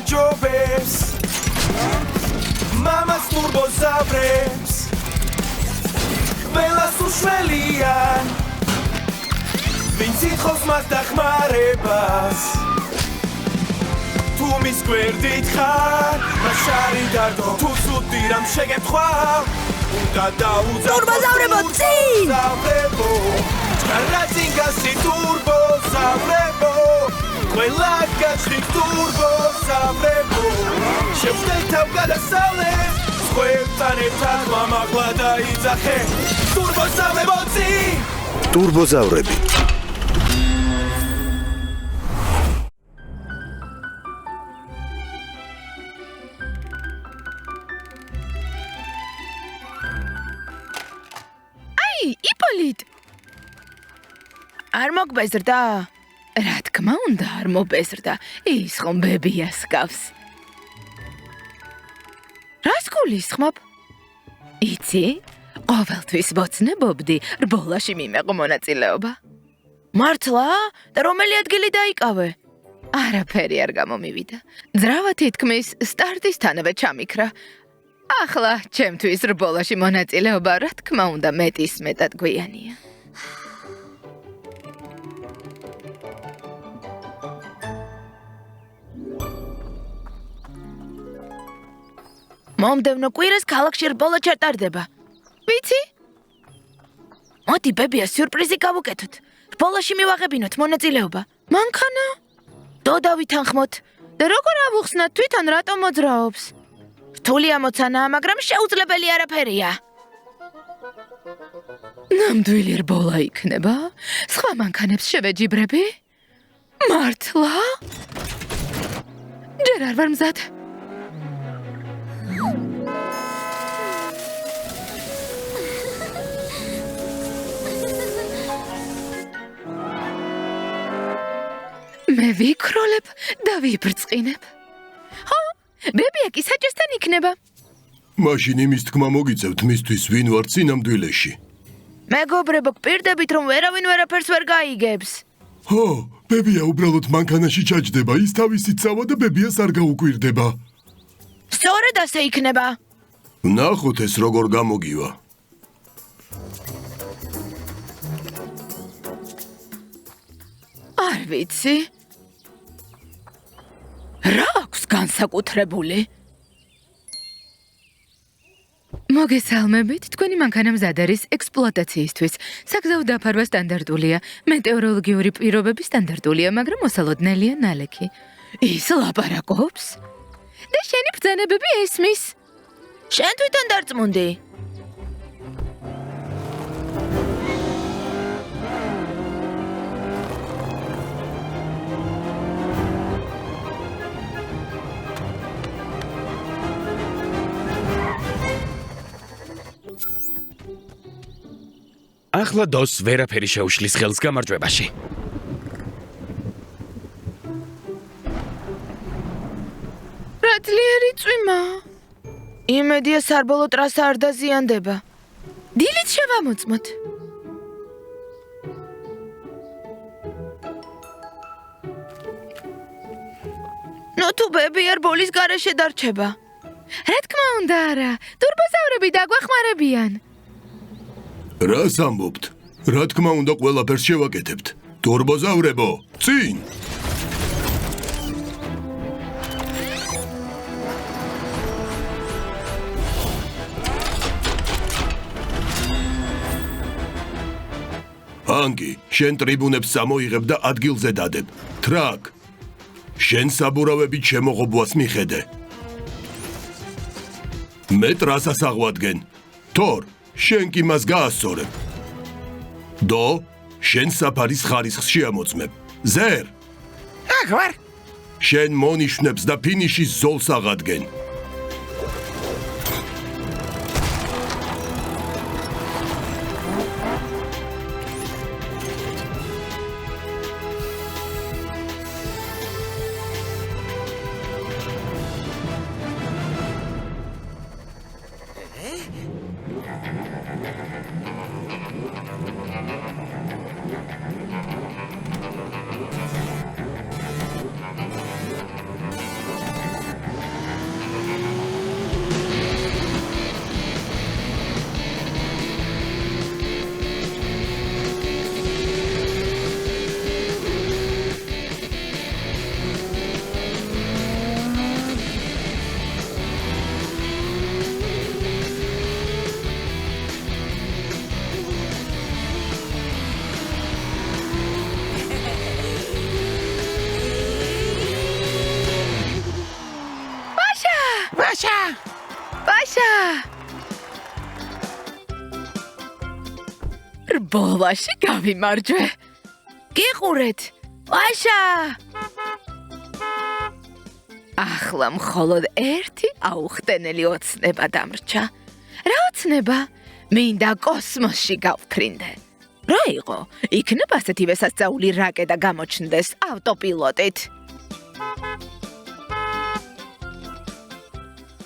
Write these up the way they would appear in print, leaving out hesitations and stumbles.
გაჯობებს მამას ტურბოზავრებს ყველას უშველიან ვინც ითხოვს მას დახმარებას თუ მის გვერდით ხარ მას შარი დარდო თუ ცუდი რამ შეგეთქვა უნდა დაუძახო ტურბოზავრებო წინ ჭარაძინგასი ტურბოზავრებო ყველა გაჩხით ტურბოზავრებო შევხვდეთ თავ გადასავლეს სხვებთან ერთად მამაღლა დაიძახე ტურბოზავრებო წინ ტურბოზავრები იპოლიტ არ მოგბეზრდა რა თქმა უნდა არ მობეზრდა ის ხომ ბებიას გავს რას გულისხმობ იცი ყოველთვის ვოცნებობდი რბოლაში მიმეყო მონაწილეობა მართლა და რომელი ადგილი დაიკავე არაფერი არ გამომივიდა ძრავა თითქმის სტარტისთანავე ჩამიქრა ახლა ჩემთვის რბოლაში მონაწილეობა რა თქმა უნდა მეტის მეტად გვიანია მომდევნო კვირას ქალაქში რბოლა ჩატარდება. ვიცი? მოდი ბებიას სიურპრიზი გავუკეთოთ. რბოლაში მივაღებინოთ მონაწილეობა. მანქანა? დოდა ვითანხმოთ. და როგორ ავუხსნათ თვითონ რატომ მოძრაობს? რთული ამოცანაა, მაგრამ შეუძლებელი არაფერია. ნამდვილი რბოლა იქნება? სხვა მანქანებს შევეჯიბრები? მართლა? ჯერ არ ვარ მზად. მე ვიქროლებ და ვიბრწყინებ. ხო, ბებია კი საჭესთან იქნება. მაშინ იმის თქმა მოგიწევთ მისთვის ვინ ვარ წინამდვილეში. მეგობრებო, გპირდებით რომ ვერავინ ვერაფერს ვერ გაიგებს. ხო, ბებია უბრალოდ მანქანაში ჩაჯდება, ის თავისით წავა და ბებიას არ გაუკვირდება. სწორედ ასე იქნება. ნახოთ ეს როგორ გამოგივა. არ ვიცი. რა აქვს განსაკუთრებული? მოგესალმებით, თქვენი მანქანა მზად არის ექსპლუატაციისთვის. საგზაო დაფარვა სტანდარტულია, მეტეოროლოგიური პირობები სტანდარტულია, მაგრამ მოსალოდნელია ნალექი. ის ლაპარაკობს? და შენი ბრძანებები ესმის? შენ თვითონ დარწმუნდი? ახლა დოს ვერაფერი შეუშლის ხელს გამარჯვებაში. რა ძლიერი წვიმა. იმედია სარბოლო ტრასა არ დაზიანდება. დილით შევამოწმოთ. ნუ თუ ბებია რბოლის გარეშე დარჩება. რა თქმა უნდა არა, ტურბოზავრები დაგვეხმარებიან. რას ამბობთ? რა თქმა უნდა ყველაფერს შევაკეთებთ. ტურბოზავრებო, წინ! ანგი, შენ ტრიბუნებს წამოიღებ და ადგილზე დადებ. ტრაკ, შენ საბურავებით შემოღობვას მიხედე. მე ტრასას აღვადგენ. თორ, შენ კი მას გაასწორებ. დო, შენ საფარის ხარისხს შეამოწმებ. ზერ, აქ ვარ. შენ მონიშნებს და ფინიშის ზოლს აღადგენ. რბოლაში გავიმარჯვე. გიყურეთ. ვაშა! ახლა მხოლოდ ერთი აუხტენელი ოცნება დამრჩა. რა ოცნება? მინდა კოსმოსში გავფრინდე. რა იყო? იქნება ასეთივე სასწაული რაკეტა გამოჩნდეს ავტოპილოტით.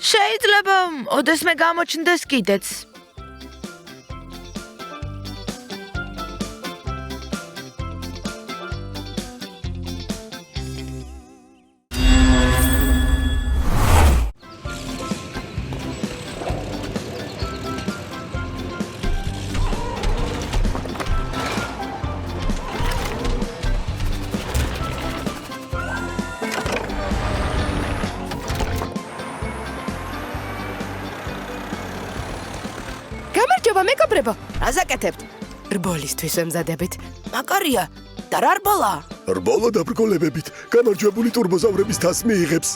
შეიძლება ოდესმე გამოჩნდეს კიდეც. გამარჯობა მეგობრებო, რას აკეთებთ? რბოლისთვის ემზადებით. მაგარია, და რა რბოლა? რბოლა დაბრკოლებებით გამარჯვებული ტურბოზავრების თასს მიიღებს.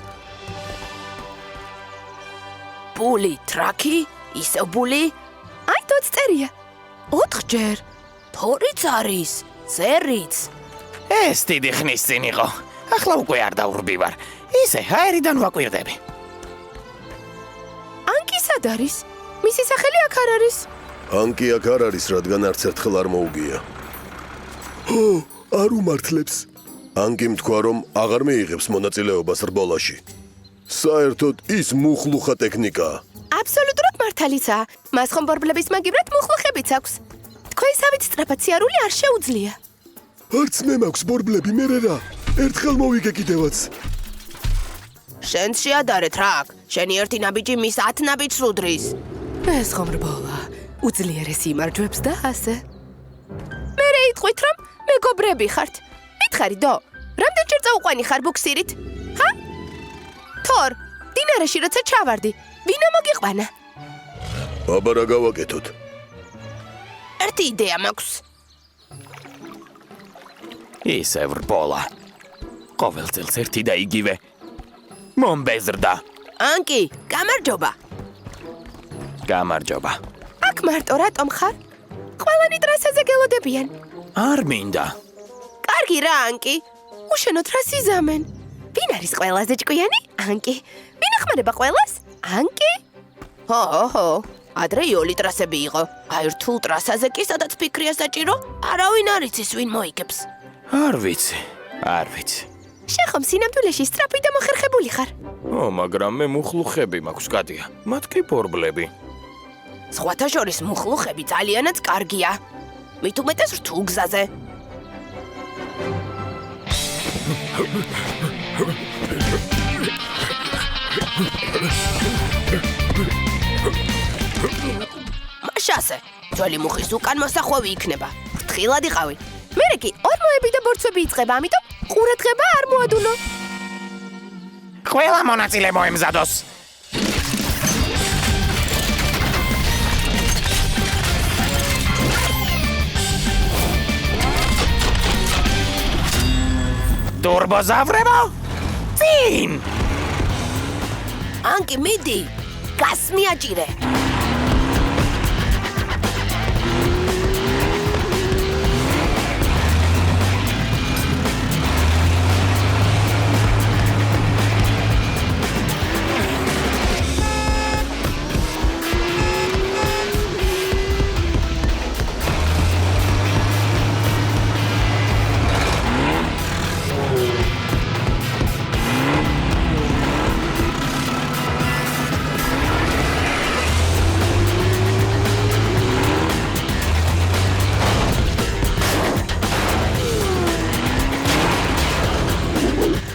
ბული, ტრაკი, ისევ ბული? აი თოც წერია. 4ჯერ. თორიც არის, ზერიც. ეს დიდი ხნის წინ იყო. ახლა უკვე არ დავრბივარ. ისე აერიდან ვაკვირდები. ანკი სად არის? მისი სახელი აქ არ არის. ანკი აქ არ არის, რადგან არც ერთხელ არ მოუგია. არ უმართლებს. ანკიმ თქვა, რომ აღარ მიიღებს მონაწილეობას რბოლაში. საერთოდ ის მუხლუხა ტექნიკაა. აბსოლუტურად მართალიცაა. მას ხომ ბორბლების მაგივრად მუხლუხებიც აქვს. თქვენსავით სწრაფად სიარული არ შეუძლია. არც მე მაქვს ბორბლები, მე რა. ერთხელ მოვიგე კიდევაც. შენც შეადარეთ რაკ. შენი ერთი ნაბიჯი მის 10 ნაბიჯს უდრის. ეს ხომ რბოლა. უძლიერესი იმარჯვებს და ასე. მე იტყვით რომ მეგობრები ხართ. მითხარი დო, რამდენჯერ წაუყვანი ხარ ბუქსირით? ჰა? თორ, დინარეში როცა ჩავარდი, ვინა მოგიყვანა? აბა რა გავაკეთოთ? ერთი იდეა მაქვს. ისე რბოლა. ყოველ წელს ერთი და იგივე. მომბეზრდა. ანკი, გამარჯობა. გამარჯობა. აქ მარტო რატომ ხარ? ყველანი ტრასაზე გელოდებიან. არ მინდა. კარგი რა, ანკი. უშენოდ რა სიზამენ. ვინ არის ყველაზე ჭკვიანი? ანკი. ვინ ახმარება ყველას? ანკი? ჰო. ადრე იოლი ტრასები იყო. აი რთულ ტრასაზე კი სადაც ფიქრია საჭირო, არავინ არ იცის ვინ მოიგებს. არ ვიცი. შენ ხომ სინამდვილეში სწრაფი და მოხერხებული ხარ? მაგრამ მე მუხლუხები მაქვს, კატია. მათ კი ბორბლები. სხვათა შორის მუხლუხები ძალიანაც კარგია. მით უმეტეს რთულ გზაზე. მაშასე, ძველი მუხის უკან მოსახვევი იქნება. ფრთხილად იყავი. მერე კი ორმოები და ბორცვები იწყება, ამიტომ ყურადღება არ მოადუნო. ყველა მონაწილე მოემზადოს. ტურბოზავრებო? წინ! ანკი მიდი, გასმიაჭირე.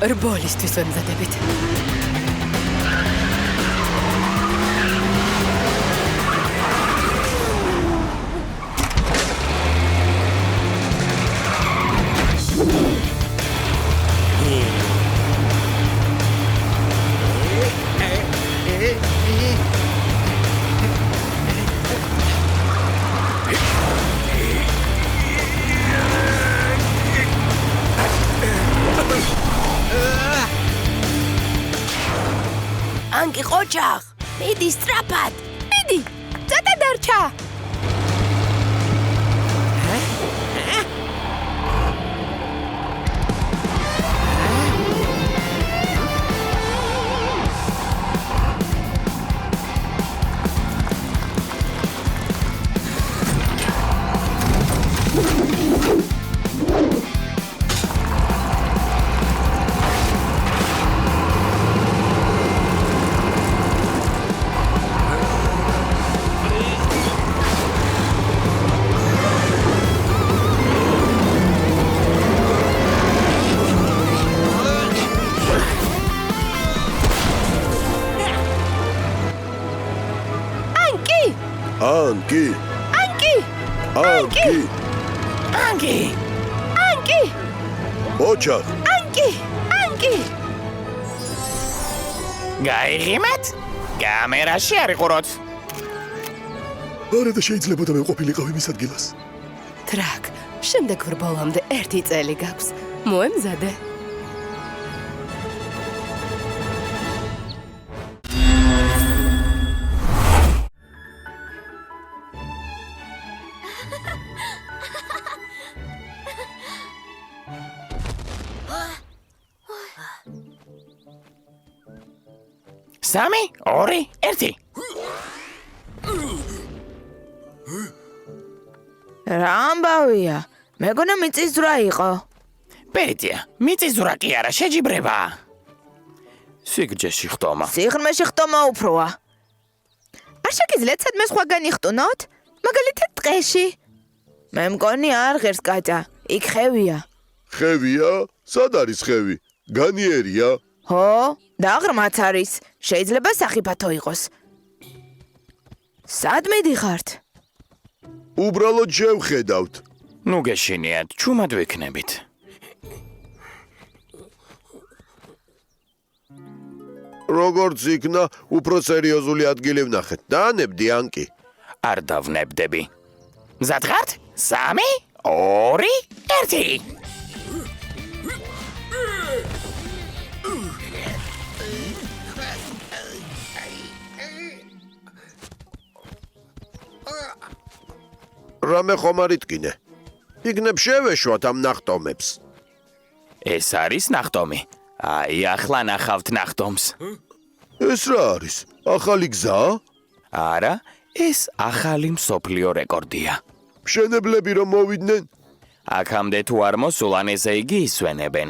რბოლისთვის ემზადებით. ანკი ყოჩახ, მიდი სწრაფად. მიდი, ცოტა დარჩა. ანკი ანკი ანკი ანკი ანკი ოჩახ ანკი ანკი გაიღიმეთ? კამერაში არ იყუროთ. არა და შეიძლება და მე ყოფილიყავი მის ადგილას ტრაკ, შემდეგ ვრბოლამდე 1 წელი გაქვს. მოემზადე. სამი, 2, 1. რა ამბავია? მეგონა მიწისძვრა იყო. პერიტია, მიწისძვრა კი არა, შეჯიბრებაა. სიგჯეში ხტომა. სიღრმეში ხტომა უფროა. არ შეგიძლიათ სადმე სხვაგან იხტუნოთ? მაგალითად ტყეში. მე მგონი არ ღერს კატა. იქ ხევია. ხევია სად არის ხევი განიერია ხო, და ღრმაც არის. შეიძლება სახიფათო იყოს. სად მიდიხართ? უბრალოდ შევხედავთ ნუ გეშინიათ, ჩუმად ვიქნებით. როგორც იქნა უფრო სერიოზული ადგილი ვნახეთ დაანებდი ანკი არ დავნებდები. მზად ხართ? 3, 2, 1. რამე ხომ არ იტკინე იქნებ შევეშვათ ამ ნახტომებს ეს არის ნახტომი. აი, ახლა ნახავთ ნახტომს. ეს რა არის ახალი გზა არა, ეს ახალი მსოფლიო რეკორდია. მშენებლები რომ მოვიდნენ აქამდე თუ არ მოსულან, ესე იგი ისვენებენ.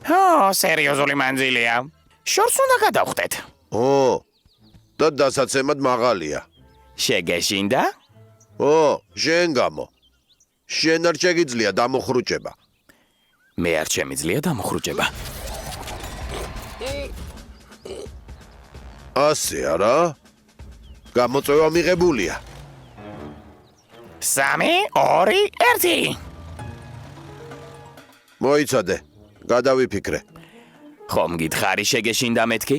ო, სერიოზული მანძილია. შორს უნდა გადავხდეთ. ო და დასაცემად მაღალია შეგეშინდა? ო შენ გამო შენ არ შეგიძლია დამოხრუჭება მე არ შემიძლია დამოხრუჭება. ასე არა გამოწვევა მიღებულია 3, 2, 1. მოიცადე გადავიფიქრე ხომ გითხარი შეგეშინდა მეთქი?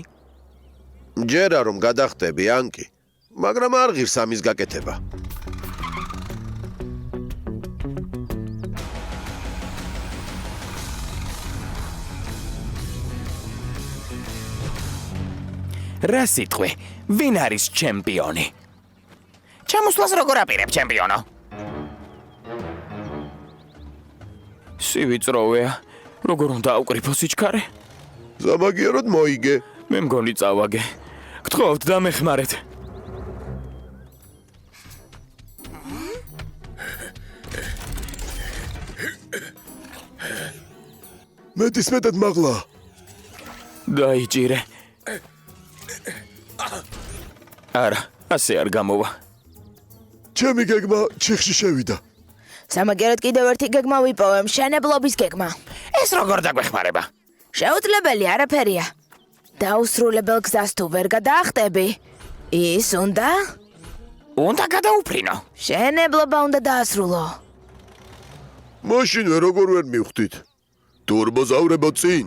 ჯერა რომ გადახტები ანკი მაგრამ არ ღირს ამის გაკეთება რა სიტყვი? ვინ არის ჩემპიონი? ჩამოსვლას როგორ აპირებ ჩემპიონო? სივიწროვეა. როგორ უნდა ავკრიფო სიჩქარე? ზამაგიეროდ მოიგე მე მგონი წავაგე. გთხოვთ დამეხმარეთ. მეტისმეტად მაღლა დაიჭირე. არა, ასე არ გამოვა. ჩემი გეგმა ჩიხში შევიდა სამაგერად კიდევ ერთი გეგმა ვიპოვე, მშენებლობის გეგმა. ეს როგორ დაგვეხმარება? შეუძლებელი არაფერია. დაუსრულებელ გზას თუ ვერ გადაახტები, ის უნდა უნდა გადაუფრინო. შენებლობა უნდა დაასრულო. მაშინ როგორ ვერ მივხვდით ტურბოზავრებო წინ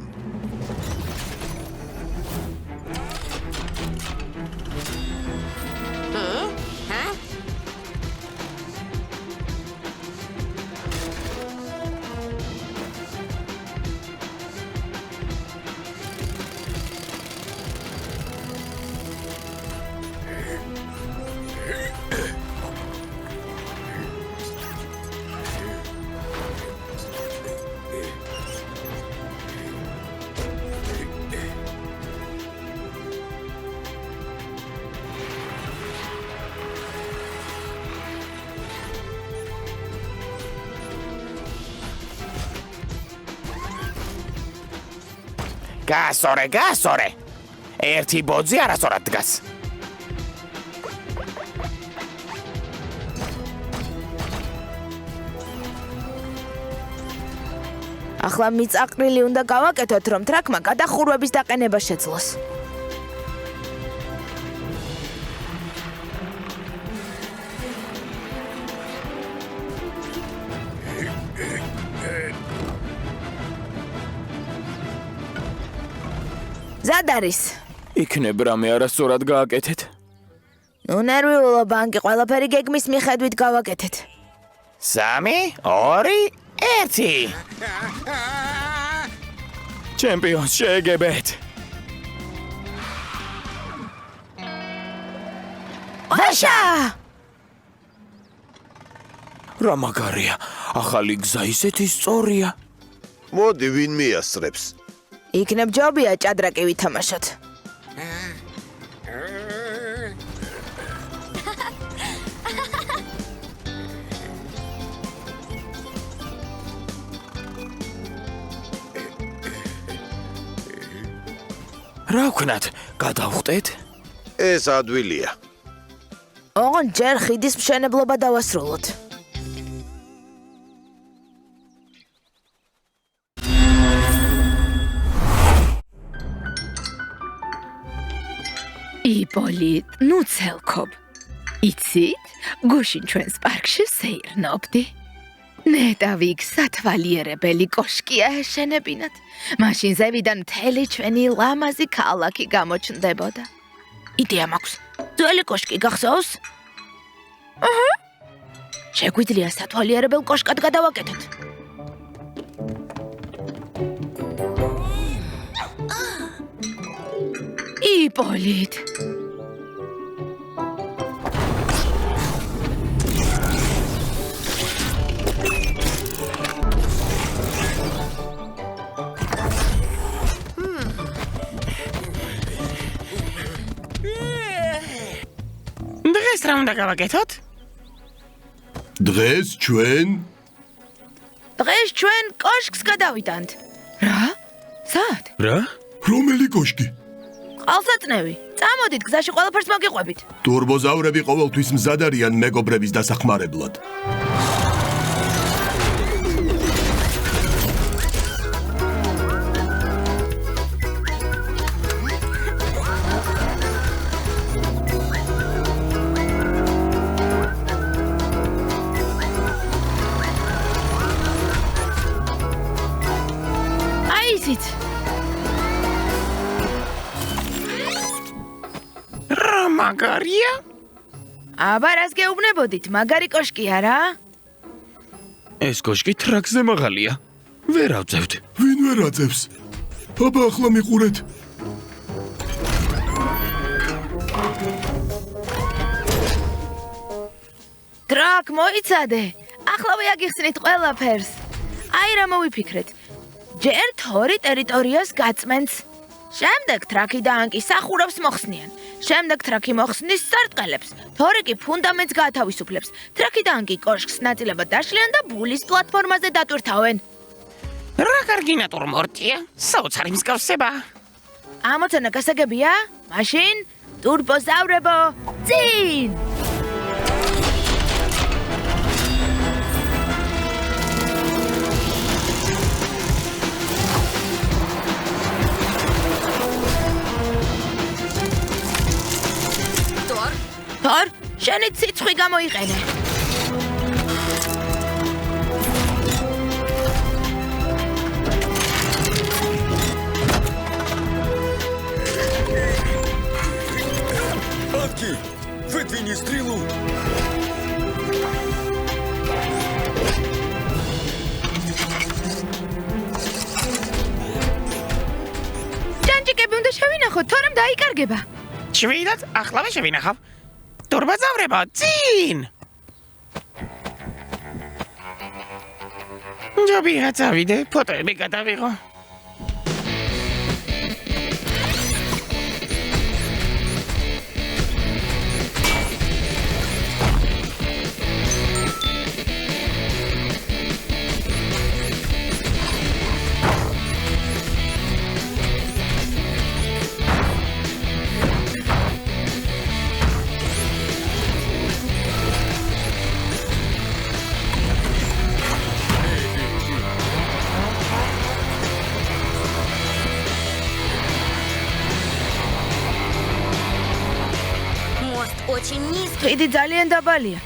გასორე. ერთი ბოძი არასწორად დგას. ახლა მიწაყრილი უნდა გავაკეთოთ, რომ ტრაქმა გადახურვების დაყენება შეძლოს. მზად არის. იქნებ რამე არასწორად გააკეთეთ. ნუ ნერვიულო ბანკი ყველაფერი გეგმის მიხედვით გავაკეთეთ. 3, 2, 1. ჩემპიონს შეეგებეთ. ვაშა! რა მაგარია, ახალი გზა ისეთი სწორია. მოდი ვინ მიასწრებს. იქნებ ჯობია ჭადრაკი ვითამაშოთ. რა ვქნათ, გადავხტეთ? ეს ადვილია. ოღონდ ჯერ ხიდის მშენებლობა დავასრულოთ. იპოლიტ, ნუ ცელქობ. იცით, გუშინ ჩვენს პარკში სეირნობდი. ნეტავი სათვალიერებელი კოშკია ეშენებინათ. მაშინ ზევიდან მთელი ჩვენი ლამაზი ქალაქი გამოჩნდებოდა. იდეა მაქვს. ძველი კოშკი გახსოვს? აჰა. შეგვიძლია სათვალიერებელ კოშკად გადავაკეთოთ. იპოლიტ. დღეს რა უნდა გავაკეთოთ? დღეს ჩვენ დღეს ჩვენ კოშკს გადავიტანთ. რა? სად? რა? რომელი კოშკი? ყალსაწნევი. წამოდით, გზაში ყველაფერს მოგიყვებით. ტურბოზავრები ყოველთვის მზად არიან მეგობრების დასახმარებლად. აი ისიც. რა მაგარია? აბა რას გეუბნებოდით, მაგარი კოშკია რა? ეს კოშკი ტრაქზე მაღალია. ვერ ავწევთ. ვინ ვერ აწევს? აბა ახლა მიყურეთ. ტრაკ მოიცადე. ახლავე აგიხსნით ყველაფერს. აი რა მოვიფიქრეთ. ჯერ თორი ტერიტორიას გაწმენს. შემდეგ ტრაკი და ანკი სახურავს მოხსნიან. შემდეგ ტრაკი მოხსნის სარტყელებს. თორი კი ფუნდამენტს გაათავისუფლებს. ტრაკი და ანკი კოშკს ნაწილებად დაშლიან და ბულის პლატფორმაზე დატვირთავენ. რა კარგი ნატურმორტია. საოცარი მსგავსება. ამოცანა გასაგებია? მაშინ ტურბოზავრებო, წინ! თორ, შენი ციცხი გამოიყენე. Атки, выдвини стрелу. ჯანჯიკები უნდა შევინახოთ, თორემ დაიკარგება. შვიდად, ახლავე შევინახავ. ტურბოზავრებო, წინ! ჯობია წავიდე, ფოტოები გადავიღო. Очень низкий. ხიდი ძალიან დაბალია.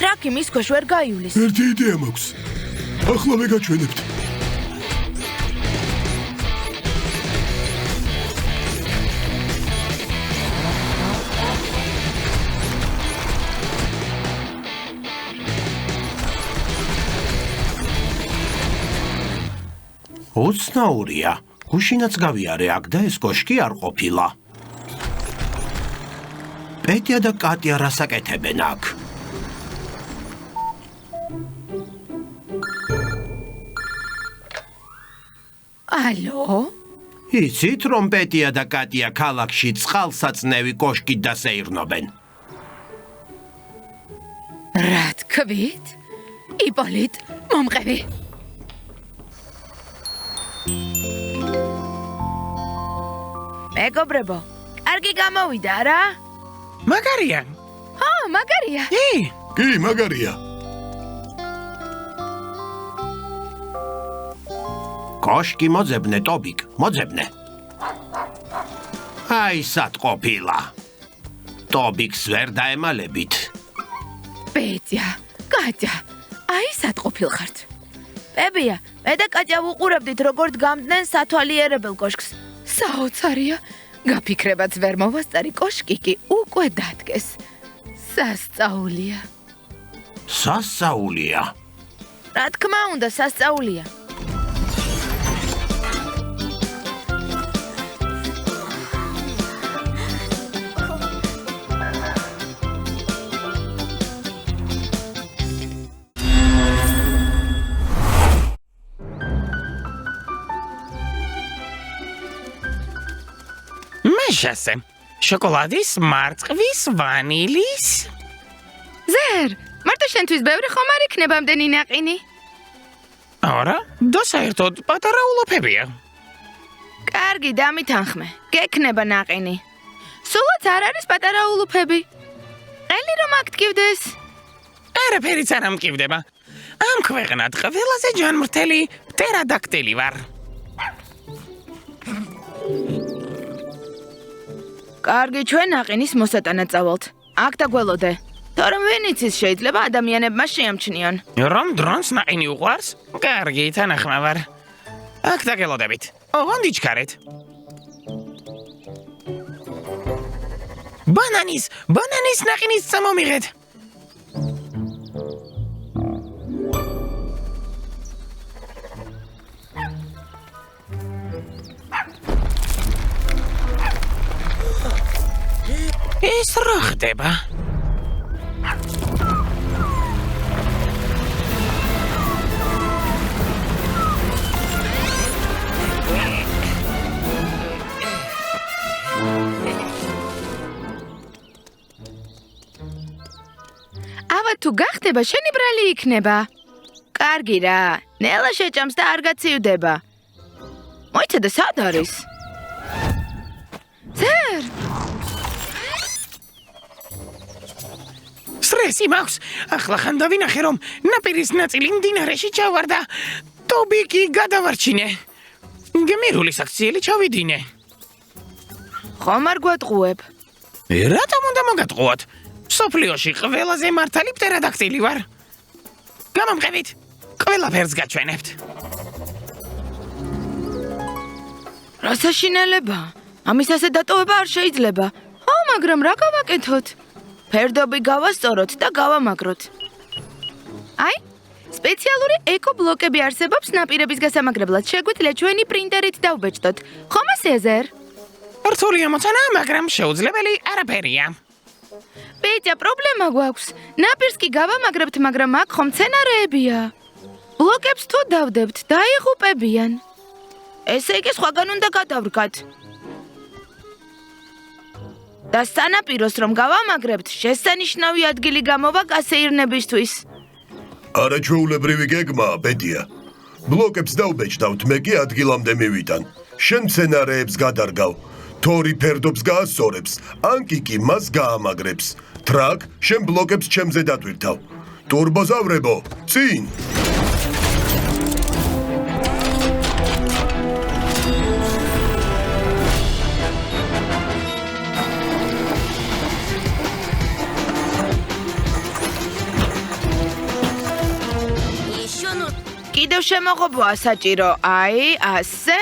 ტრაკი მის ქვეშ ვერ გაივლის. ერთი იდეა მაქვს. ახლავე გაჩვენებთ. უცნაურია. გუშინაც გავიარე აქ და ეს კოშკი არ ყოფილა. პეტია და კატია რას აკეთებენ აქ? ალო? იცით, რომ პეტია და კატია ქალაქში წყალსაწნევი კოშკით დასეირნობენ? რა თქვით? იპოლიტ, მომყევი. მეგობრებო, კარგი გამოვიდა რა? მაგარია. მაგარია. კი, მაგარია. კოშკი მოძებნე, ტობიკ, მოძებნე. აი, სად ყოფილა. ტობიკს ვერ დაემალებით. პეტია, კატია, აი სად ყოფილხართ? პებია, მე და კატია ვუყურებდით როგორ დგამდნენ სათვალიერებელ კოშკს. საოცარია. გაფიქრებაც ვერ მოვასწარი, კოშკი კი უკვე დადგეს. სასწაულია. სასწაულია. რა თქმა უნდა, სასწაულია. მეშასე. შოკოლადის, მარწყვის, ვანილის. ზერ, მარტო შენთვის ბევრი ხომ არ იქნება ამდენი ნაყინი? არა, და საერთოდ პატარა ულუფებია. კარგი, დამითანხმე. გექნება ნაყინი. სულაც არ არის პატარა ულუფები. ყელი რომ აქ ტკივდეს. არაფერიც არ ამტკივდება. ამ ქვეყნად ყველაზე ჯანმრთელი პტერადაქტილი ვარ. კარგი, ჩვენ ნაყინის მოსატანად წავალთ. აქ დაგველოდე. თორემ ვინ იცის, შეიძლება ადამიანებმა შეამჩნიონ. რომ დრონს ნაყინი უყვარს? კარგი, თანახმა ვარ. აქ დაგელოდებით. ოღონდ იჩქარეთ. ბანანის ნაყინის წამომიღეთ. ეს რა ხდება? ავა თუ გახდება, შენი ბრალი იქნება. კარგი რა, ნელა შეჭამს და არ გაცივდება. მოიცადე, სად არის? ზერ! სტრესი მაქვს. ახლა ხან დავინახე, რომ ნაპირის ნაწილი მდინარეში ჩავარდა. ტობიკი გადავარჩინე. გემირული საქციელი ჩავიდინე. ხომ არ გვატყუებ? რატომ უნდა მოგატყუოთ? სოფლიოში ყველაზე მართალი პტერადაქტილი ვარ. გამომყევით. ყველაფერს გაჩვენებთ. რა საშინელება? ამის ასე დატოვება არ შეიძლება. მაგრამ რა გავაკეთოთ? ფერდობი გავასწოროთ და გავამაგროთ. აი, სპეციალური ეკო-ბლოკები არსებობს ნაპირების გასამაგრებლად. შეგვიძლია ჩვენი პრინტერით დავბეჭდოთ. ხომ ასეა, ზერ? რთული ამოცანა, მაგრამ შეუძლებელი არაფერია. პეტია, პრობლემა გვაქვს. ნაპირს კი გავამაგრებთ, მაგრამ აქ ხომ მცენარეებია. ბლოკებს თუ დავდებთ, დაიღუპებიან. ესე იგი სხვაგან უნდა გადავრგათ. და სანაპიროს რომ გავამაგრებთ, შესანიშნავი ადგილი გამოვა გასეირნებისთვის. არაჩვეულებრივი გეგმაა, პეტია. ბლოკებს დავბეჭდავთ, მე კი ადგილამდე მივიდან. შენ მცენარეებს გადარგავ. თორი ფერდობს გაასწორებს, ანკი კი მას გაამაგრებს. ტრაკ, შენ ბლოკებს ჩემზე დატვირთავ. ტურბოზავრებო, წინ! Еще ну... კიდევ შემოღობაა საჭირო, აი, ასე.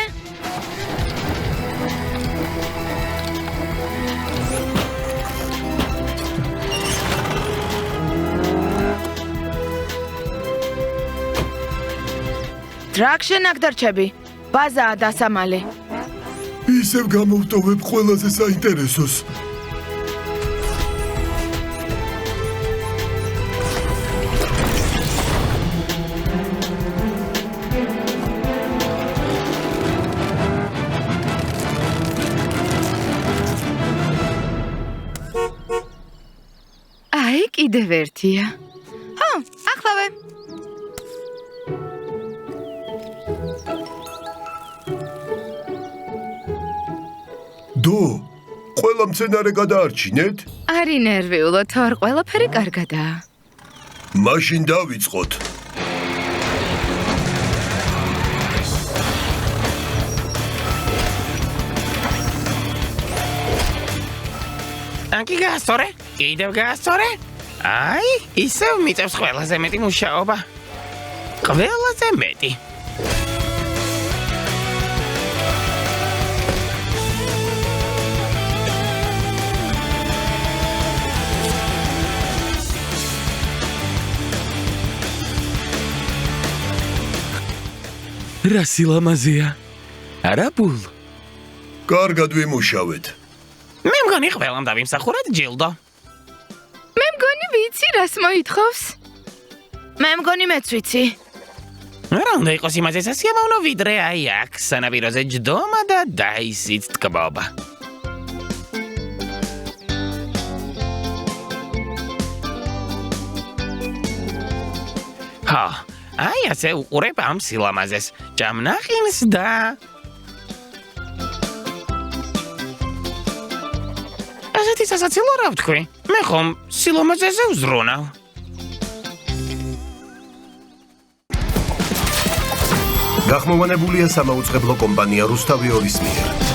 ტრაკ შენ აქ დარჩები. ბაზაა დასამალი. ისევ გამოვტოვებ ყველაზე საინტერესოს. აი, კიდევ ერთია. ხო, ახლავე. დო, ყველა მცენარე გადაარჩინეთ? არი ნერვიულო, თორ ყველაფერი კარგადაა. მაშინ დავიწყოთ. ანკი გაასწორე? კიდევ გაასწორე? აი, ისევ მიწევს ყველაზე მეტი მუშაობა. ყველაზე მეტი. რა სილამაზეა? არა ბულ. კარგად ვიმუშავეთ. მე მგონი ყველამ დავიმსახურეთ ჯილდო. მე მგონი ვიცი, რას მოითხოვს. მე მგონი მეც ვიცი. რა უნდა იყოს იმაზე სასიამოვნო ვიდრე აი აქ სანაპიროზე ჯდომა და დაისით თკბობა. ჰა, აი ასე უყურებ ამ სილამაზეს, ჭამნახინს და ასეთი სასაცილო რა ვთქვი? მე ხომ სილამაზეზე ვზრუნავ. გახმოვანებულია სამაუწყებლო კომპანია რუსთავი ორის მიერ.